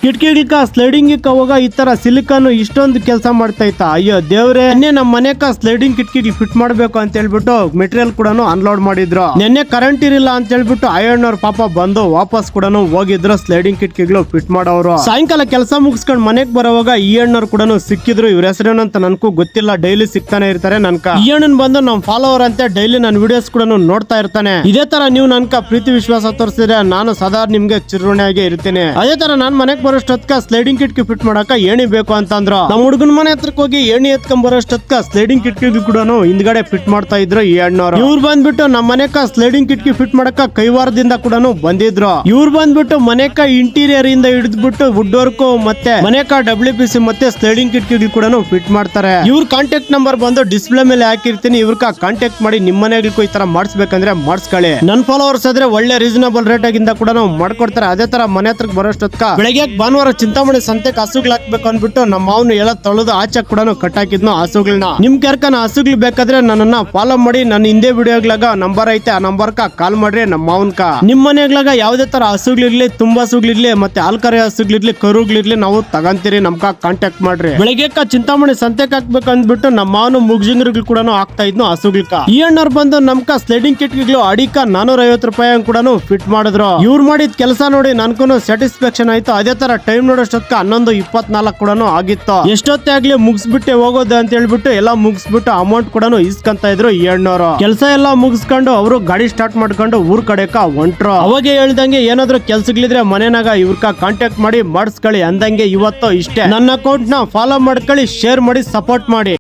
ಕಿಟಕಿಗಳಕ sliding ಹೋಗ ಈ ತರ ಸಿಲಿಕಾನ್ ಇಷ್ಟೊಂದು ಕೆಲಸ ಮಾಡ್ತಾ ಇತ್ತ. ಅಯ್ಯೋ ದೇವ್ರೆ, ನಿನ್ನೆ ನಮ್ಮ ಮನೆಕ ಸ್ಲೈಡಿಂಗ್ ಕಿಟಕಿಗಳು ಫಿಟ್ ಮಾಡ್ಬೇಕು ಅಂತ ಹೇಳ್ಬಿಟ್ಟು ಮೆಟೀರಿಯಲ್ ಕೂಡ ಅನ್ಲೋಡ್ ಮಾಡಿದ್ರು. ನಿನ್ನೆ ಕರೆಂಟ್ ಇರಿಲ್ಲ ಅಂತ ಹೇಳ್ಬಿಟ್ಟು ಅಯ್ಯಣ್ಣವ್ರ ಪಾಪ ಬಂದು ವಾಪಸ್ ಕೂಡ ಹೋಗಿದ್ರು ಸ್ಲೈಡಿಂಗ್ ಕಿಟಕಿಗಳು ಫಿಟ್ ಮಾಡೋರು. ಸಾಯಂಕಾಲ ಕೆಲಸ ಮುಗಿಸ್ಕೊಂಡು ಮನೆಗ್ ಬರೋವಾಗ ಈ ಅಣ್ಣವ್ರು ಕೂಡ ಸಿಕ್ಕಿದ್ರು. ಇವ್ರ ಹೆಸರೇನು ಅಂತ ನನ್ಗೂ ಗೊತ್ತಿಲ್ಲ, ಡೈಲಿ ಸಿಗ್ತಾನೆ ಇರ್ತಾರೆ ನನ್ಕ. ಈ ಅಣ್ಣನ್ ಬಂದು ನಮ್ ಫಾಲೋವರ್ ಅಂತ ಡೈಲಿ ನನ್ನ ವಿಡಿಯೋಸ್ ಕೂಡ ನೋಡ್ತಾ ಇರ್ತಾನೆ. ಇದೇ ತರ ನೀವು ನನ್ಕ ಪ್ರೀತಿ ವಿಶ್ವಾಸ ತೋರಿಸಿದ್ರೆ ನಾನು ಸದಾ ನಿಮ್ಗೆ ಚಿರುಣೆಯಾಗಿ ಇರ್ತೀನಿ. ಅದೇ ತರ ನಾನ್ ಮನೆಗ್ ಬರೋಷ್ಟೊತ್ಕ ಸ್ಲೈಡಿಂಗ್ ಕಿಟಕಿ ಫಿಟ್ ಮಾಡಕ ಏಣಿ ಬೇಕು ಅಂತಂದ್ರು. ನಮ್ಮ ಹುಡುಗನ ಮನೆ ಹತ್ರಕ್ ಹೋಗಿ ಏಣಿ ಎತ್ಕೊಂಡ್ ಬರೋಷ್ಟೊತ್ಕ ಸ್ಲೈಡಿಂಗ್ ಕಿಟಕಿ ಕೂಡ ಹಿಂದ್ಗಡೆ ಫಿಟ್ ಮಾಡ್ತಾ ಇದ್ರು ಈ ಅಣ್ಣವ್ರು. ಇವ್ರು ಬಂದ್ಬಿಟ್ಟು ನಮ್ಮ ಮನೆಕ ಸ್ಲೈಡಿಂಗ್ ಕಿಟಕಿ ಫಿಟ್ ಮಾಡಕ ಕೈವಾರದಿಂದ ಕೂಡ ಬಂದಿದ್ರು. ಇವ್ರು ಬಂದ್ಬಿಟ್ಟು ಮನೆಕ ಇಂಟೀರಿಯರ್ ಇಂದ ಹಿಡಿದ್ಬಿಟ್ಟು ವುಡ್ ವರ್ಕ್ ಮತ್ತೆ ಮನೆಕ WPC ಮತ್ತೆ ಸ್ಲೈಡಿಂಗ್ ಕಿಟಕಿಗಳು ಕೂಡ ಫಿಟ್ ಮಾಡ್ತಾರೆ. ಇವ್ರ ಕಾಂಟ್ಯಾಕ್ಟ್ ನಂಬರ್ ಬಂದು ಡಿಸ್ಪ್ಲೇ ಮೇಲೆ ಹಾಕಿರ್ತೀನಿ. ಇವ್ರಕ ಕಾಂಟ್ಯಾಕ್ಟ್ ಮಾಡಿ ನಿಮ್ಮ ಮನೆಗಳಿಗೂ ಈ ತರ ಮಾಡಿಸ್ಬೇಕಂದ್ರೆ ಮಾಡಿಸ್ಕೊಳ್ಳಿ. ನನ್ ಫಾಲೋವರ್ಸ್ ಆದ್ರೆ ಒಳ್ಳೆ ರೀಸನಬಲ್ ರೇಟ್ ಆಗಿಂದ ಕೂಡ ಮಾಡ್ಕೊಡ್ತಾರೆ. ಅದೇ ತರ ಮನೆ ಹತ್ರಕ್ ಬರೋಷ್ಟೊತ್ಕ ಬೆಳಗ್ಗೆ ಭಾನುವಾರ ಚಿಂತಾಮಣಿ ಸಂತೆಕ್ ಹಸುಗಳು ಹಾಕ್ಬೇಕು ಅಂದ್ಬಿಟ್ಟು ನಮ್ಮ ಮಾವನು ಎಲ್ಲ ತೊಳೆದು ಆಚೆ ಕೂಡ ಕಟ್ಟಾಕಿದ್ನು ಹಸುಗಳನ್ನ. ನಿಮ್ ಕೆರ್ಕನ ಹಸುಗಳು ಬೇಕಾದ್ರೆ ನನ್ನನ್ನ ಫಾಲೋ ಮಾಡಿ. ನನ್ನ ಹಿಂದೆ ವಿಡಿಯೋಗ್ಲಾಗ ನಂಬರ್ ಐತೆ, ಆ ನಂಬರ್ಕ ಕಾಲ್ ಮಾಡ್ರಿ ನಮ್ಮ ಮಾವನ್ಕ. ನಿಮ್ ಮನೆಗ್ಲಾಗ ಯಾವ್ದೇ ತರ ಹಸುಗಳಿರ್ಲಿ, ತುಂಬಾ ಹಸುಗಳಿರ್ಲಿ ಮತ್ತೆ ಆಲ್ಕರೆ ಹಸುಗಳಿರ್ಲಿ, ಕರುಗಳಿರ್ಲಿ ನಾವು ತಗಂತೀರಿ. ನಮ್ಕ ಕಾಂಟ್ಯಾಕ್ಟ್ ಮಾಡ್ರಿ. ಬೆಳಗ್ಗೆ ಚಿಂತಾಮಣಿ ಸಂತೆಕ್ ಹಾಕ್ಬೇಕು ಅಂದ್ಬಿಟ್ಟು ನಮ್ಮ ಮಾವನು ಮುಗ್ಜಿಂಗ್ರಿಗಳು ಕೂಡ ಆಗ್ತಾ ಇದ್ನು ಹಸುಗಳಕ. ಈ ಅಣ್ಣವ್ರು ಬಂದು ನಮ್ಕ ಸ್ಲೈಡಿಂಗ್ ಕಿಟಕಿಗಳು ಅಡಿಕ 450 ರೂಪಾಯಿ ಕೂಡ ಫಿಟ್ ಮಾಡಿದ್ರು. ಇವ್ರು ಮಾಡಿದ ಕೆಲಸ ನೋಡಿ ನನ್ಗೂ ಸ್ಯಾಟಿಸ್ಫ್ಯಾಕ್ಷನ್ ಆಯ್ತು. ಅದೇ ತರ ಟೈಮ್ ನೋಡೋಷ್ಟೊತ್ಕ 11:24 ಕೂಡ ಆಗಿತ್ತು. ಎಷ್ಟೊತ್ತೇ ಆಗ್ಲಿ ಮುಗಿಸ್ಬಿಟ್ಟೆ ಹೋಗೋದು ಅಂತ ಹೇಳ್ಬಿಟ್ಟು ಎಲ್ಲ ಮುಗಿಸ್ಬಿಟ್ಟು ಅಮೌಂಟ್ ಕೂಡ ಇಸ್ಕೊಂತ ಇದ್ರು ಈ ಅಣ್ಣವ್ರು. ಕೆಲಸ ಎಲ್ಲ ಮುಗಿಸ್ಕೊಂಡು ಅವರು ಗಾಡಿ ಸ್ಟಾರ್ಟ್ ಮಾಡ್ಕೊಂಡು ಊರ್ ಕಡೆಕ ಹೊಂಟ್ರು. ಅವಾಗ ಹೇಳ್ದಂಗೆ ಏನಾದ್ರು ಕೆಲ್ಸಗಳಿದ್ರೆ ಮನೆನಾಗ ಇವ್ರಕ ಕಾಂಟ್ಯಾಕ್ಟ್ ಮಾಡಿ ಮಾಡಿಸ್ಕೊಳ್ಳಿ ಅಂದಂಗೆ ಇವತ್ತು ಇಷ್ಟೇ. ನನ್ನ ಅಕೌಂಟ್ ನ ಫಾಲೋ ಮಾಡ್ಕೊಳ್ಳಿ, ಶೇರ್ ಮಾಡಿ, ಸಪೋರ್ಟ್ ಮಾಡಿ.